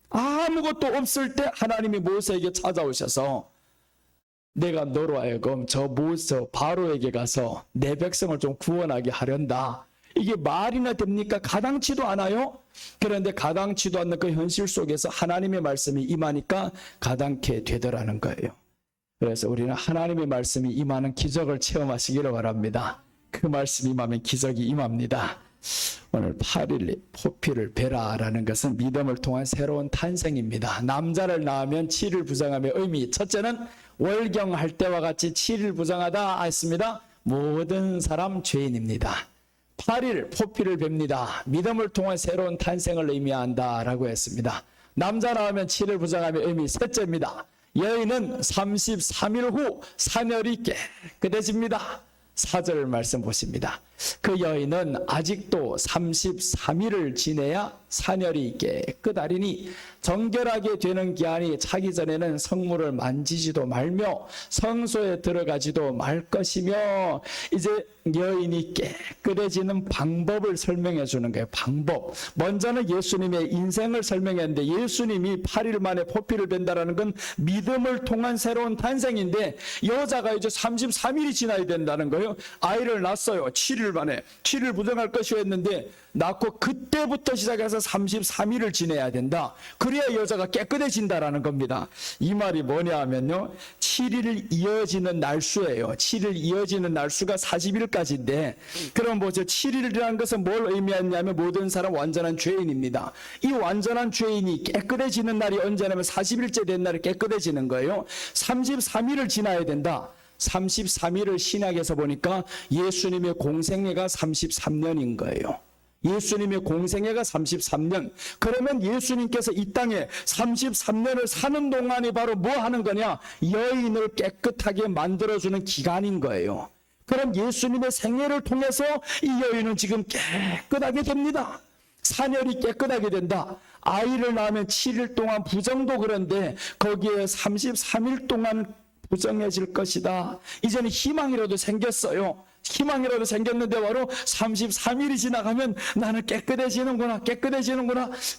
아무것도 없을 때 하나님이 모세에게 찾아오셔서 내가 너로 하여금 저 모세 바로에게 가서 내 백성을 좀 구원하게 하련다. 이게 말이나 됩니까? 가당치도 않아요. 그런데 가당치도 않는 그 현실 속에서 하나님의 말씀이 임하니까 가당케 되더라는 거예요. 그래서 우리는 하나님의 말씀이 임하는 기적을 체험하시기를 바랍니다. 그 말씀이 임하면 기적이 임합니다. 오늘 8일 포피를 베라라는 것은 믿음을 통한 새로운 탄생입니다. 남자를 낳으면 7일 부정함의 의미, 첫째는 월경할 때와 같이 7일 부정하다 했습니다. 모든 사람 죄인입니다. 8일 포피를 뵙니다. 믿음을 통한 새로운 탄생을 의미한다라고 했습니다. 남자 낳으면 7일 부정함의 의미, 셋째입니다. 여인은 33일 후 사멸이 깨끗해집니다. 4절 말씀 보십니다. 그 여인은 아직도 33일을 지내야 사녀리 깨끗하리니 정결하게 되는 기한이 차기 전에는 성물을 만지지도 말며 성소에 들어가지도 말 것이며, 이제 여인이 깨끗해지는 방법을 설명해 주는 거예요. 방법. 먼저는 예수님의 인생을 설명했는데, 예수님이 8일 만에 포피를 뺀다라는 건 믿음을 통한 새로운 탄생인데, 여자가 이제 33일이 지나야 된다는 거예요. 아이를 낳았어요. 7일 만에. 7일 부정할 것이오 했는데 낳고 그때부터 시작해서 33일을 지내야 된다. 그래야 여자가 깨끗해진다라는 겁니다. 이 말이 뭐냐 하면요, 7일 이어지는 날수예요. 7일 이어지는 날수가 40일까지인데, 그럼 뭐죠? 7일이라는 것은 뭘 의미하냐면 모든 사람 완전한 죄인입니다. 이 완전한 죄인이 깨끗해지는 날이 언제냐면 40일째 된 날에 깨끗해지는 거예요. 33일을 지나야 된다. 33일을 신약에서 보니까 예수님의 공생애가 33년인 거예요. 예수님의 공생애가 33년. 그러면 예수님께서 이 땅에 33년을 사는 동안이 바로 뭐 하는 거냐? 여인을 깨끗하게 만들어주는 기간인 거예요. 그럼 예수님의 생애를 통해서 이 여인은 지금 깨끗하게 됩니다. 사녀리 깨끗하게 된다. 아이를 낳으면 7일 동안 부정도 그런데 거기에 33일 동안 부정해질 것이다. 이제는 희망이라도 생겼어요. 희망이라도 생겼는데 바로 33일이 지나가면 나는 깨끗해지는구나.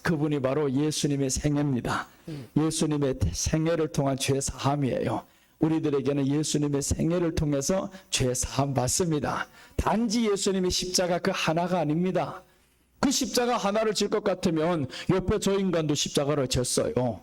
그분이 바로 예수님의 생애입니다. 예수님의 생애를 통한 죄 사함이에요. 우리들에게는 예수님의 생애를 통해서 죄 사함 받습니다. 단지 예수님의 십자가 그 하나가 아닙니다. 그 십자가 하나를 질 것 같으면 옆에 저 인간도 십자가를 졌어요.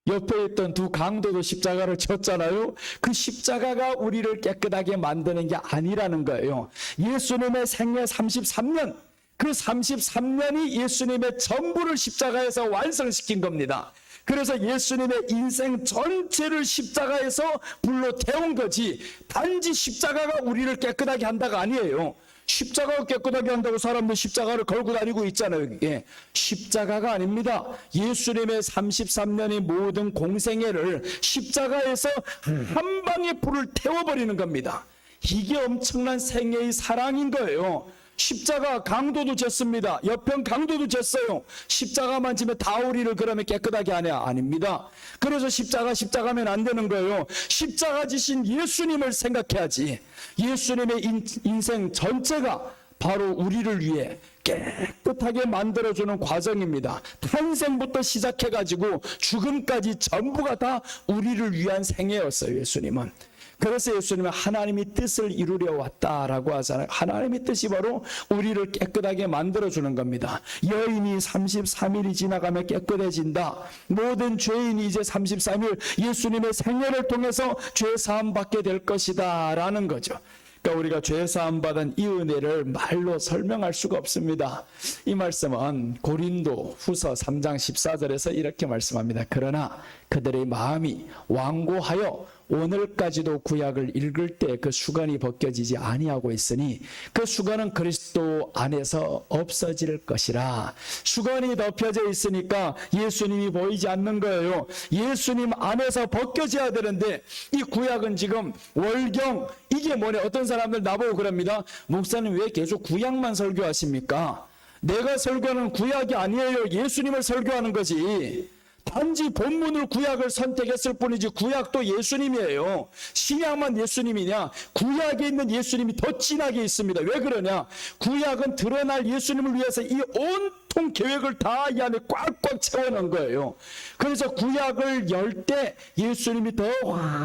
옆에 있던 두 강도도 십자가를 졌잖아요. 그 십자가가 우리를 깨끗하게 만드는 게 아니라는 거예요. 예수님의 생애 33년, 그 33년이 예수님의 전부를 십자가에서 완성시킨 겁니다. 그래서 예수님의 인생 전체를 십자가에서 불러 태운 거지, 단지 십자가가 우리를 깨끗하게 한다가 아니에요. 십자가가 깨끗하게 한다고 사람들 십자가를 걸고 다니고 있잖아요. 예. 십자가가 아닙니다. 예수님의 33년의 모든 공생애를 십자가에서 한 방에 불을 태워버리는 겁니다. 이게 엄청난 생애의 사랑인 거예요. 십자가 강도도 졌습니다. 옆편 강도도 졌어요. 십자가만 지면 다 우리를 그러면 깨끗하게 하냐? 아닙니다. 그래서 십자가면 안 되는 거예요. 십자가 지신 예수님을 생각해야지. 예수님의 인생 전체가 바로 우리를 위해 깨끗하게 만들어주는 과정입니다. 탄생부터 시작해가지고 죽음까지 전부가 다 우리를 위한 생애였어요. 예수님은. 그래서 예수님은 하나님의 뜻을 이루려 왔다라고 하잖아요. 하나님의 뜻이 바로 우리를 깨끗하게 만들어주는 겁니다. 여인이 33일이 지나가면 깨끗해진다. 모든 죄인이 이제 33일 예수님의 생애를 통해서 죄 사함 받게 될 것이다 라는 거죠. 그러니까 우리가 죄 사함 받은 이 은혜를 말로 설명할 수가 없습니다. 이 말씀은 고린도 후서 3장 14절에서 이렇게 말씀합니다. 그러나 그들의 마음이 완고하여 오늘까지도 구약을 읽을 때 그 수건이 벗겨지지 아니하고 있으니 그 수건은 그리스도 안에서 없어질 것이라. 수건이 덮여져 있으니까 예수님이 보이지 않는 거예요. 예수님 안에서 벗겨져야 되는데 이 구약은 지금 월경, 이게 뭐냐? 어떤 사람들 나보고 그럽니다. 목사님 왜 계속 구약만 설교하십니까? 내가 설교하는 구약이 아니에요. 예수님을 설교하는 거지. 단지 본문을 구약을 선택했을 뿐이지 구약도 예수님이에요. 신약만 예수님이냐? 구약에 있는 예수님이 더 진하게 있습니다. 왜 그러냐? 구약은 드러날 예수님을 위해서 이 온통 계획을 다 이 안에 꽉꽉 채워놓은 거예요. 그래서 구약을 열 때 예수님이 더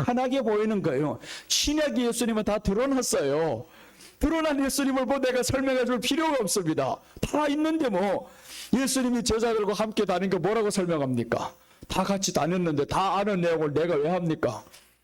환하게 보이는 거예요. 신약의 예수님은 다 드러났어요. 드러난 예수님을 뭐 내가 설명해 줄 필요가 없습니다. 다 있는데 뭐 예수님이 제자들과 함께 다닌 거 뭐라고 설명합니까? 다 같이 다녔는데 다 아는 내용을 내가 왜 합니까?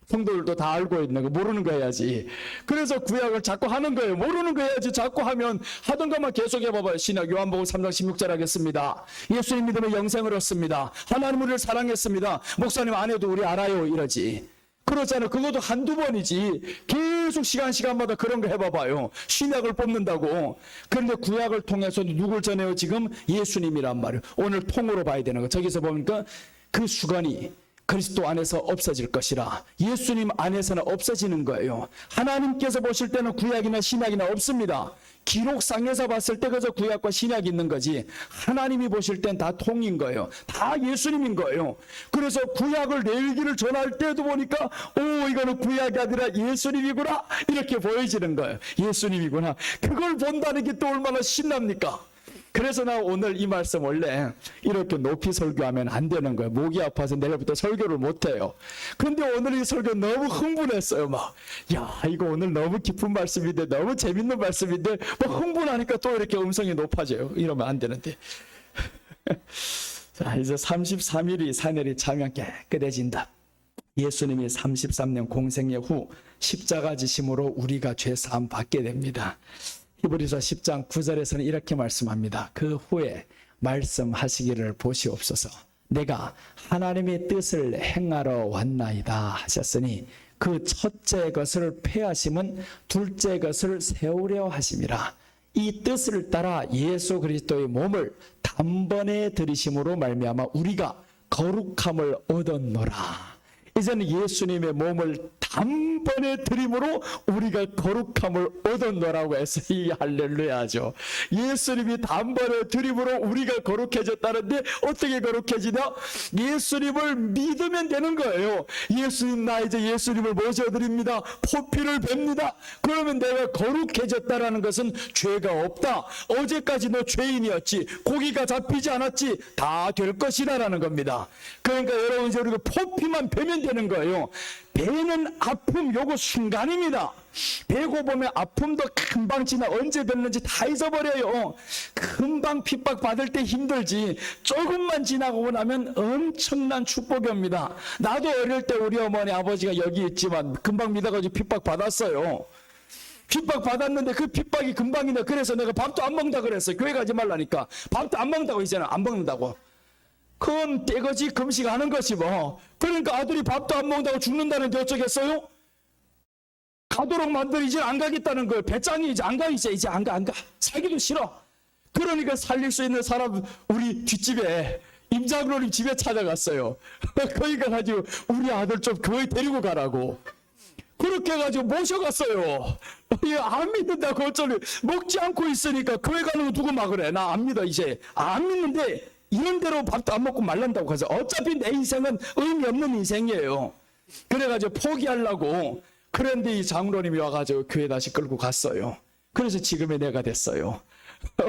성도들도 다 알고 있는 거 모르는 거 해야지. 그래서 구약을 자꾸 하는 거예요. 모르는 거 해야지. 자꾸 하면 하던 것만 계속 해봐봐요. 신약 요한복음 3장 16절 하겠습니다. 예수님 믿으면 영생을 얻습니다. 하나님 우리를 사랑했습니다. 목사님 안 해도 우리 알아요 이러지. 그렇잖아요. 그것도 한두 번이지. 계속 시간마다 그런 거 해봐봐요. 신약을 뽑는다고. 그런데 구약을 통해서도 누굴 전해요? 지금 예수님이란 말이에요. 오늘 통으로 봐야 되는 거. 저기서 보니까 그 수건이 그리스도 안에서 없어질 것이라. 예수님 안에서는 없어지는 거예요. 하나님께서 보실 때는 구약이나 신약이나 없습니다. 기록상에서 봤을 때 그저 구약과 신약이 있는 거지 하나님이 보실 땐 다 통인 거예요. 다 예수님인 거예요. 그래서 구약을 레위기를 전할 때도 보니까 이거는 구약이 아니라 예수님이구나 이렇게 보여지는 거예요. 예수님이구나. 그걸 본다는 게 또 얼마나 신납니까? 그래서 나 오늘 이 말씀 원래 이렇게 높이 설교하면 안 되는 거예요. 목이 아파서 내일부터 설교를 못해요. 근데 오늘 이 설교 너무 흥분했어요. 이거 오늘 너무 깊은 말씀인데 너무 재밌는 말씀인데 흥분하니까 또 이렇게 음성이 높아져요. 이러면 안 되는데. 자, 이제 33일이 사내리 차면 깨끗해진다. 예수님이 33년 공생애 후 십자가 지심으로 우리가 죄사함 받게 됩니다. 히브리서 10장 9절에서는 이렇게 말씀합니다. 그 후에 말씀하시기를 보시옵소서. 내가 하나님의 뜻을 행하러 왔나이다 하셨으니 그 첫째 것을 폐하심은 둘째 것을 세우려 하심이라. 이 뜻을 따라 예수 그리스도의 몸을 단번에 들이심으로 말미암아 우리가 거룩함을 얻었노라. 이제는 예수님의 몸을 단번에 들임으로 우리가 거룩함을 얻었노라고 해서 이 할렐루야죠. 예수님이 단번에 들임으로 우리가 거룩해졌다는데 어떻게 거룩해지냐? 예수님을 믿으면 되는 거예요. 예수님, 나 이제 예수님을 모셔드립니다. 포피를 뵙니다. 그러면 내가 거룩해졌다라는 것은 죄가 없다. 어제까지 너 죄인이었지. 고기가 잡히지 않았지. 다 될 것이라는 겁니다. 그러니까 여러분 이제 우리가 포피만 뵈면 되는 거예요. 배는 아픔 요거 순간입니다. 배고 보면 아픔도 금방 지나 언제 뵀는지 다 잊어버려요. 금방 핍박 받을 때 힘들지 조금만 지나고 나면 엄청난 축복이 옵니다. 나도 어릴 때 우리 어머니 아버지가 여기 있지만 금방 믿어가지고 핍박 받았어요. 핍박 받았는데 그 핍박이 금방이네. 그래서 내가 밥도 안 먹는다 그랬어요. 교회 가지 말라니까. 밥도 안 먹는다고 이제는 안 먹는다고. 그건 떼거지 금식하는 것이 뭐. 그러니까 아들이 밥도 안 먹는다고 죽는다는데 어쩌겠어요? 가도록 만들 이제 안 가겠다는 거예요. 배짱이 이제 안 가. 이제 안 가. 살기도 싫어. 그러니까 살릴 수 있는 사람 우리 뒷집에 임장로님 집에 찾아갔어요. 거기 가가지고 우리 아들 좀 교회 데리고 가라고. 그렇게 해가지고 모셔갔어요. 안 믿는다고 어쩌니 먹지 않고 있으니까 교회 가는 거 누구 막으래. 나 안 믿어 이제. 안 믿는데 이런 대로 밥도 안 먹고 말란다고 해서 어차피 내 인생은 의미 없는 인생이에요. 그래가지고 포기하려고. 그런데 이 장로님이 와가지고 교회 다시 끌고 갔어요. 그래서 지금의 내가 됐어요.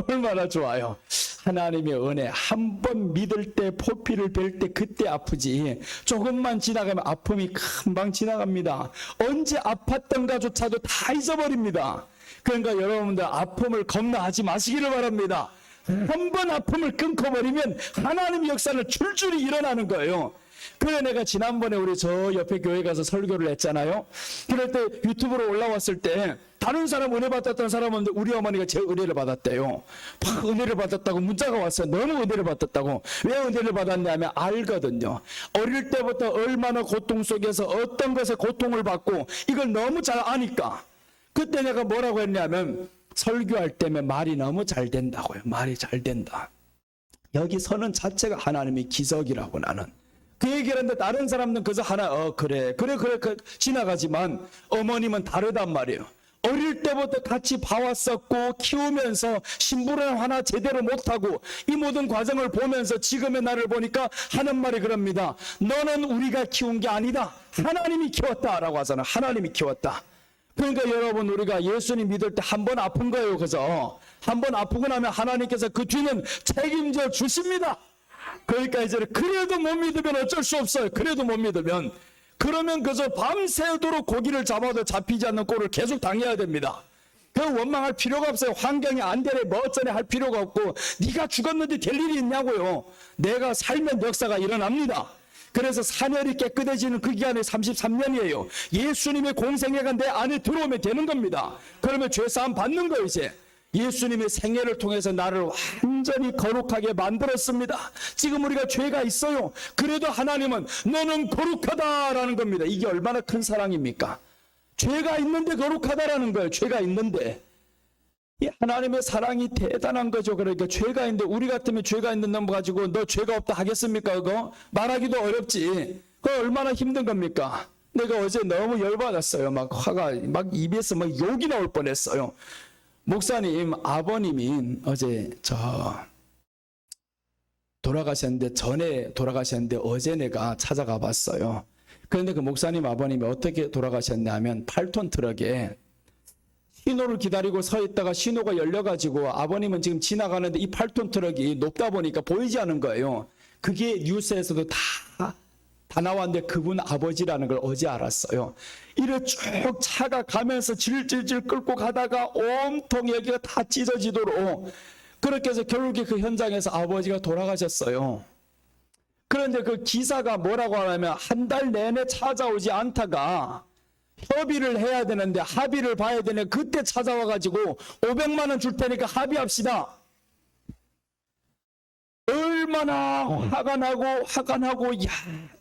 얼마나 좋아요. 하나님의 은혜. 한 번 믿을 때 포피를 뵐 때 그때 아프지 조금만 지나가면 아픔이 금방 지나갑니다. 언제 아팠던가조차도 다 잊어버립니다. 그러니까 여러분들 아픔을 겁나하지 마시기를 바랍니다. 한 번 아픔을 끊고버리면 하나님의 역사는 줄줄이 일어나는 거예요. 그래 내가 지난번에 우리 저 옆에 교회 가서 설교를 했잖아요. 그럴 때 유튜브로 올라왔을 때 다른 사람 은혜 받았던 사람은 우리 어머니가 제 은혜를 받았대요. 막 은혜를 받았다고 문자가 왔어요. 너무 은혜를 받았다고. 왜 은혜를 받았냐면 알거든요. 어릴 때부터 얼마나 고통 속에서 어떤 것에 고통을 받고 이걸 너무 잘 아니까. 그때 내가 뭐라고 했냐면 설교할 때면 말이 너무 잘 된다고요. 말이 잘 된다. 여기 서는 자체가 하나님의 기적이라고 나는. 그 얘기를 했는데 다른 사람들은 그저 하나 그래 지나가지만 어머님은 다르단 말이에요. 어릴 때부터 같이 봐왔었고 키우면서 심부름 하나 제대로 못하고 이 모든 과정을 보면서 지금의 나를 보니까 하는 말이 그럽니다. 너는 우리가 키운 게 아니다. 하나님이 키웠다라고 하잖아. 하나님이 키웠다. 그러니까 여러분 우리가 예수님 믿을 때 한 번 아픈 거예요. 그죠? 한 번 아프고 나면 하나님께서 그 뒤는 책임져 주십니다. 그러니까 이제 그래도 못 믿으면 어쩔 수 없어요. 그래도 못 믿으면 그러면 그저 밤새도록 고기를 잡아도 잡히지 않는 꼴을 계속 당해야 됩니다. 그 원망할 필요가 없어요. 환경이 안 되네 뭐 어쩌네 할 필요가 없고 네가 죽었는데 될 일이 있냐고요. 내가 살면 역사가 일어납니다. 그래서 사멸이 깨끗해지는 그 기간이 33년이에요. 예수님의 공생애가 내 안에 들어오면 되는 겁니다. 그러면 죄사함 받는 거예요. 이제 예수님의 생애를 통해서 나를 완전히 거룩하게 만들었습니다. 지금 우리가 죄가 있어요. 그래도 하나님은 너는 거룩하다라는 겁니다. 이게 얼마나 큰 사랑입니까? 죄가 있는데 거룩하다라는 거예요. 죄가 있는데. 이 하나님의 사랑이 대단한 거죠. 그러니까 죄가 있는데 우리 같으면 죄가 있는 놈 가지고 너 죄가 없다 하겠습니까? 그거 말하기도 어렵지. 그거 얼마나 힘든 겁니까? 내가 어제 너무 열받았어요. 막 화가 막 입에서 막 욕이 나올 뻔했어요. 목사님 아버님이 어제 돌아가셨는데, 전에 돌아가셨는데 어제 내가 찾아가 봤어요. 그런데 그 목사님 아버님이 어떻게 돌아가셨냐 하면 8톤 트럭에 신호를 기다리고 서 있다가 신호가 열려가지고 아버님은 지금 지나가는데 이 8톤 트럭이 높다 보니까 보이지 않은 거예요. 그게 뉴스에서도 다 나왔는데 그분 아버지라는 걸 어제 알았어요. 이래 쭉 차가 가면서 질질질 끌고 가다가 온통 여기가 다 찢어지도록 그렇게 해서 결국에 그 현장에서 아버지가 돌아가셨어요. 그런데 그 기사가 뭐라고 하냐면 한 달 내내 찾아오지 않다가 협의를 해야 되는데 합의를 봐야 되네. 그때 찾아와가지고 500만 원 줄 테니까 합의합시다. 얼마나 화가 나고 야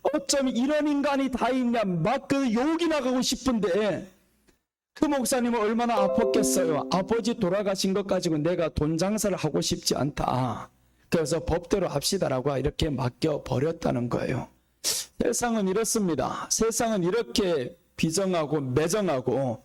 어쩜 이런 인간이 다 있냐 막 그 욕이 나가고 싶은데 그 목사님은 얼마나 아팠겠어요. 아버지 돌아가신 것 가지고 내가 돈 장사를 하고 싶지 않다. 그래서 법대로 합시다라고 이렇게 맡겨버렸다는 거예요. 세상은 이렇습니다. 세상은 이렇게 비정하고 매정하고,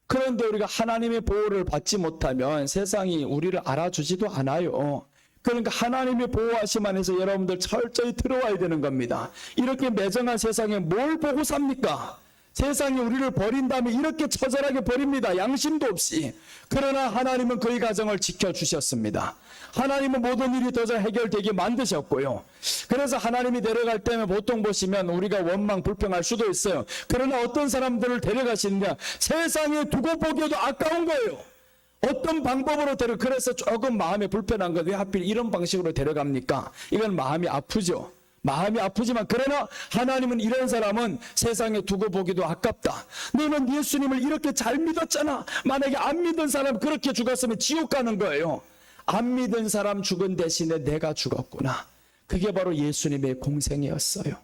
그런데 우리가 하나님의 보호를 받지 못하면 세상이 우리를 알아주지도 않아요. 그러니까 하나님의 보호하심 안에서 여러분들 철저히 들어와야 되는 겁니다. 이렇게 매정한 세상에 뭘 보고 삽니까? 세상이 우리를 버린다면 이렇게 처절하게 버립니다. 양심도 없이. 그러나 하나님은 그의 가정을 지켜주셨습니다. 하나님은 모든 일이 더 잘 해결되게 만드셨고요. 그래서 하나님이 데려갈 때는 보통 보시면 우리가 원망 불평할 수도 있어요. 그러나 어떤 사람들을 데려가시느냐, 세상에 두고 보기에도 아까운 거예요. 어떤 방법으로 그래서 조금 마음에 불편한 거 왜 하필 이런 방식으로 데려갑니까? 이건 마음이 아프죠. 마음이 아프지만 그러나 하나님은 이런 사람은 세상에 두고 보기도 아깝다. 너는 예수님을 이렇게 잘 믿었잖아. 만약에 안 믿은 사람 그렇게 죽었으면 지옥 가는 거예요. 안 믿은 사람 죽은 대신에 내가 죽었구나. 그게 바로 예수님의 공생애였어요.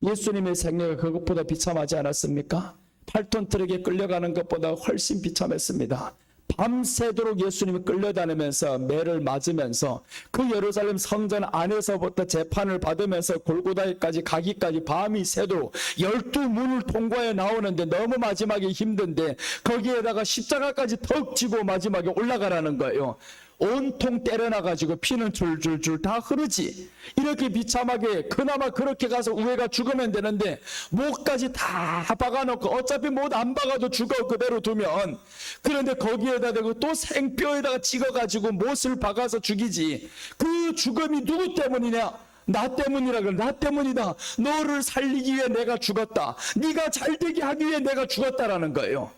예수님의 생애가 그것보다 비참하지 않았습니까? 8톤 트럭에 끌려가는 것보다 훨씬 비참했습니다. 밤새도록 예수님이 끌려다니면서 매를 맞으면서 그 예루살렘 성전 안에서부터 재판을 받으면서 골고다까지 가기까지 밤이 새도록 12문을 통과해 나오는데 너무 마지막에 힘든데 거기에다가 십자가까지 턱 쥐고 마지막에 올라가라는 거예요. 온통 때려놔가지고 피는 줄줄줄 다 흐르지. 이렇게 비참하게 그나마 그렇게 가서 우회가 죽으면 되는데 목까지 다 박아놓고 어차피 못 안 박아도 죽어 그대로 두면, 그런데 거기에다 대고 또 생뼈에다가 찍어가지고 못을 박아서 죽이지. 그 죽음이 누구 때문이냐? 나 때문이라 그래. 나 때문이다. 너를 살리기 위해 내가 죽었다. 네가 잘되게 하기 위해 내가 죽었다라는 거예요.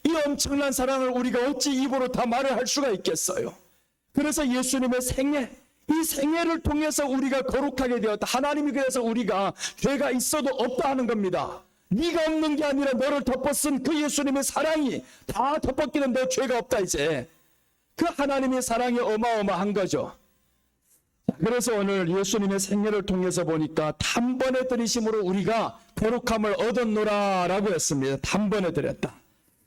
이 엄청난 사랑을 우리가 어찌 입으로 다 말을 할 수가 있겠어요. 그래서 예수님의 생애, 이 생애를 통해서 우리가 거룩하게 되었다. 하나님이 그래서 우리가 죄가 있어도 없다 하는 겁니다. 네가 없는 게 아니라 너를 덮어쓴 그 예수님의 사랑이 다 덮었기는 너 죄가 없다 이제. 그 하나님의 사랑이 어마어마한 거죠. 그래서 오늘 예수님의 생애를 통해서 보니까 단번에 들이심으로 우리가 거룩함을 얻었노라 라고 했습니다. 단번에 들였다.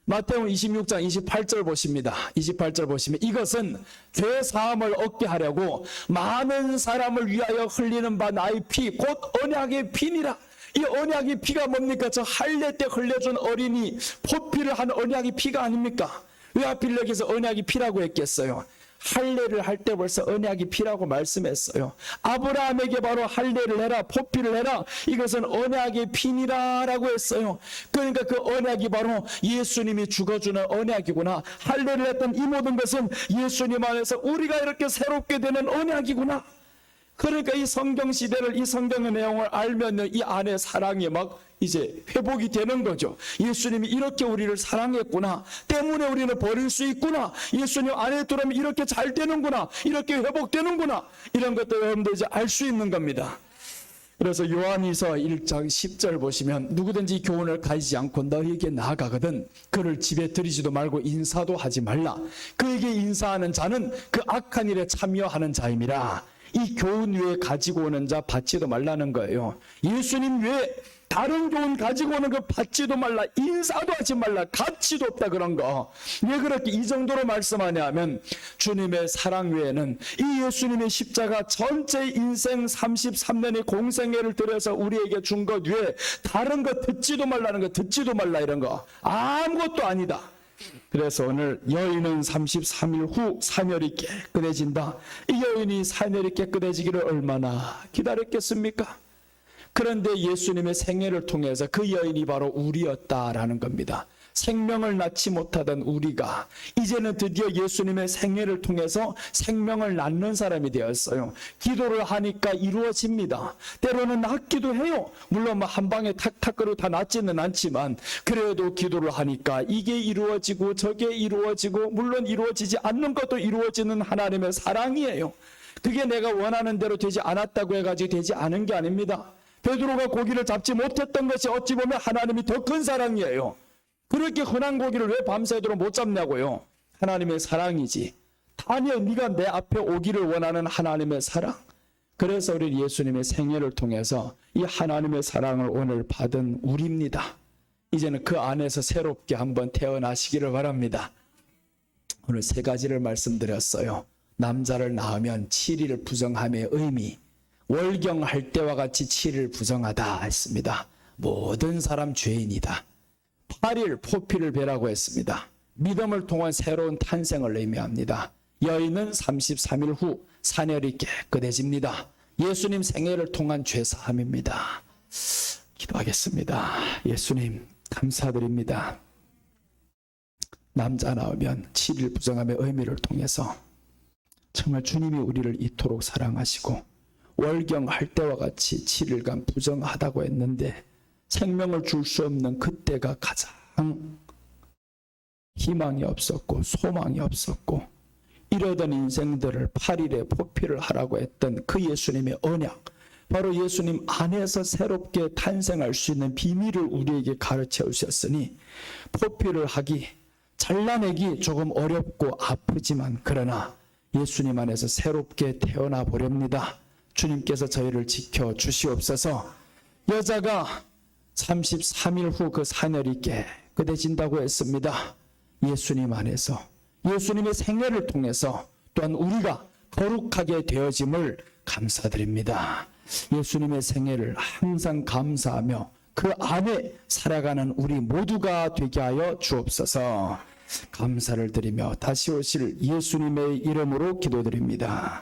마태복음 26장 28절 보십니다. 28절 보시면 이것은 죄 사함을 얻게 하려고 많은 사람을 위하여 흘리는 바 나의 피 곧 언약의 피니라. 이 언약의 피가 뭡니까? 저 할례 때 흘려준 어린이 포피를 한 언약의 피가 아닙니까? 왜 하필 여기서 언약의 피라고 했겠어요? 할례를 할 때 벌써 언약이 피라고 말씀했어요. 아브라함에게 바로 할례를 해라, 포피를 해라. 이것은 언약의 피니라라고 했어요. 그러니까 그 언약이 바로 예수님이 죽어주는 언약이구나. 할례를 했던 이 모든 것은 예수님 안에서 우리가 이렇게 새롭게 되는 언약이구나. 그러니까 이 성경 시대를, 이 성경의 내용을 알면 이 안에 사랑이 막 이제 회복이 되는 거죠. 예수님이 이렇게 우리를 사랑했구나. 때문에 우리는 버릴 수 있구나. 예수님 안에 들어오면 이렇게 잘 되는구나. 이렇게 회복되는구나. 이런 것들 여러분들 이제 알 수 있는 겁니다. 그래서 요한이서 1장 10절 보시면 누구든지 교훈을 가지지 않고 너에게 나아가거든 그를 집에 들이지도 말고 인사도 하지 말라. 그에게 인사하는 자는 그 악한 일에 참여하는 자임이라. 이 교훈 외에 가지고 오는 자 받지도 말라는 거예요. 예수님 외에 다른 교훈 가지고 오는 거 받지도 말라. 인사도 하지 말라. 가치도 없다 그런 거. 왜 그렇게 이 정도로 말씀하냐 하면 주님의 사랑 외에는 이 예수님의 십자가 전체 인생 33년의 공생애를 들여서 우리에게 준 것 외에 다른 거 듣지도 말라는 거, 듣지도 말라 이런 거 아무것도 아니다. 그래서 오늘 여인은 33일 후 사멸이 깨끗해진다. 이 여인이 사멸이 깨끗해지기를 얼마나 기다렸겠습니까? 그런데 예수님의 생애를 통해서 그 여인이 바로 우리였다라는 겁니다. 생명을 낳지 못하던 우리가 이제는 드디어 예수님의 생애를 통해서 생명을 낳는 사람이 되었어요. 기도를 하니까 이루어집니다. 때로는 낫기도 해요. 물론 뭐 한 방에 탁탁 그리고 다 낫지는 않지만 그래도 기도를 하니까 이게 이루어지고 저게 이루어지고 물론 이루어지지 않는 것도 이루어지는 하나님의 사랑이에요. 그게 내가 원하는 대로 되지 않았다고 해가지고 되지 않은 게 아닙니다. 베드로가 고기를 잡지 못했던 것이 어찌 보면 하나님이 더 큰 사랑이에요. 그렇게 흔한 고기를 왜 밤새도록 못 잡냐고요. 하나님의 사랑이지. 아니요, 네가 내 앞에 오기를 원하는 하나님의 사랑. 그래서 우리 예수님의 생애를 통해서 이 하나님의 사랑을 오늘 받은 우리입니다. 이제는 그 안에서 새롭게 한번 태어나시기를 바랍니다. 오늘 세 가지를 말씀드렸어요. 남자를 낳으면 7일 부정함의 의미, 월경할 때와 같이 7일 부정하다 했습니다. 모든 사람 죄인이다. 8일 포피를 베라고 했습니다. 믿음을 통한 새로운 탄생을 의미합니다. 여인은 33일 후 사멸이 깨끗해집니다. 예수님 생애를 통한 죄사함입니다. 기도하겠습니다. 예수님 감사드립니다. 남자 나오면 7일 부정함의 의미를 통해서 정말 주님이 우리를 이토록 사랑하시고 월경할 때와 같이 7일간 부정하다고 했는데 생명을 줄 수 없는 그때가 가장 희망이 없었고 소망이 없었고 이러던 인생들을 8일에 포피를 하라고 했던 그 예수님의 언약, 바로 예수님 안에서 새롭게 탄생할 수 있는 비밀을 우리에게 가르쳐 주셨으니 포피를 하기, 잘라내기 조금 어렵고 아프지만 그러나 예수님 안에서 새롭게 태어나 보렵니다. 주님께서 저희를 지켜 주시옵소서. 여자가 33일 후 그 사멸이 깨끗해진다고 했습니다. 예수님 안에서 예수님의 생애를 통해서 또한 우리가 거룩하게 되어짐을 감사드립니다. 예수님의 생애를 항상 감사하며 그 안에 살아가는 우리 모두가 되게 하여 주옵소서. 감사를 드리며 다시 오실 예수님의 이름으로 기도드립니다.